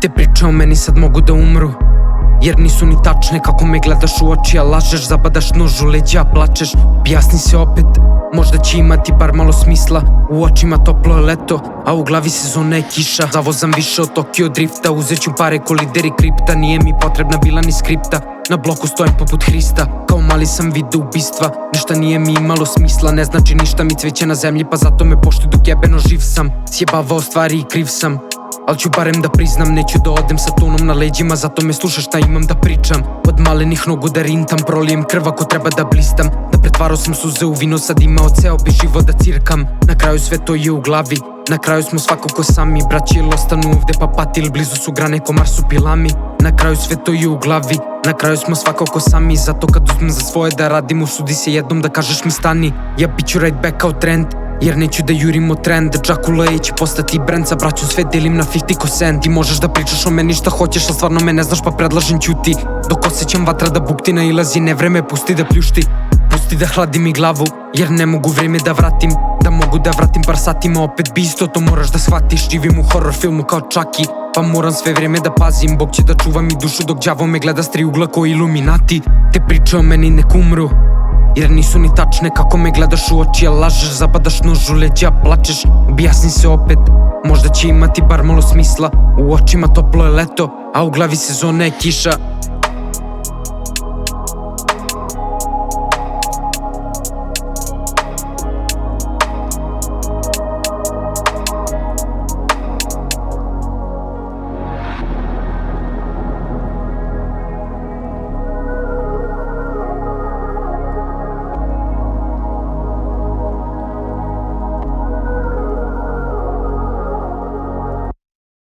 Te priče o meni sad mogu da umru, jer nisu ni tačne. Kako me gledaš u oči, a lažeš, zabadaš nož u leđa, plačeš. Objasni se opet, možda će imati bar malo smisla. U očima toplo je leto, a u glavi sezona je kiša. Zavozam više od Tokyo drifta, uzet ću pare ko lideri kripta. Nije mi potrebna bila ni skripta, na bloku stojim poput Hrista. Kao mali sam video ubistva, ništa nije mi imalo smisla. Ne znači ništa mi cveće na zemlji, pa zato me poštuj dok jebeno živ sam. Sjebavao stvari i kriv sam, al ću barem da priznam, neću da odem sa tonom na leđima. Zato me slušaš šta imam da pričam. Od malenih nogu da rintam, prolijem krv ako treba da blistam. Da pretvarao sam suze u vino, sad imao ceo bi život da cirkam. Na kraju sve to je u glavi, na kraju smo svako ko sami. Braći ili ostanu ovde pa pati, ili blizu su grane ko marsupilami. Na kraju sve to je u glavi, na kraju smo svako ko sami. Zato kad uzmem za svoje da radim, usudi se jednom da kažeš mi stani. Ja bit ću right back kao trend, jer neću da jurim od trend. Džakula će postati brand, sa braćom sve delim na 50 ko cent. Ti možeš da pričaš o meni šta hoćeš, a stvarno me ne znaš pa predlažem ćuti. Dok osjećam vatra da bukti nailazi, ne vreme pusti da pljušti. Pusti da hladi mi glavu, jer ne mogu vreme da vratim. Da mogu da vratim par satima, opet bi isto, to moraš da shvatiš. Živim u horror filmu kao Chucky, pa moram sve vreme da pazim. Bog će da čuva mi dušu dok đavo me gleda s 3 ugla ko Illuminati. Te priče o meni nek umru, jer nisu ni tačne. Kako me gledaš u oči, a lažeš, zabadaš nož u leđa, plačeš. Objasni se opet, možda će imati bar malo smisla. U očima toplo je leto, a u glavi sezona je kiša.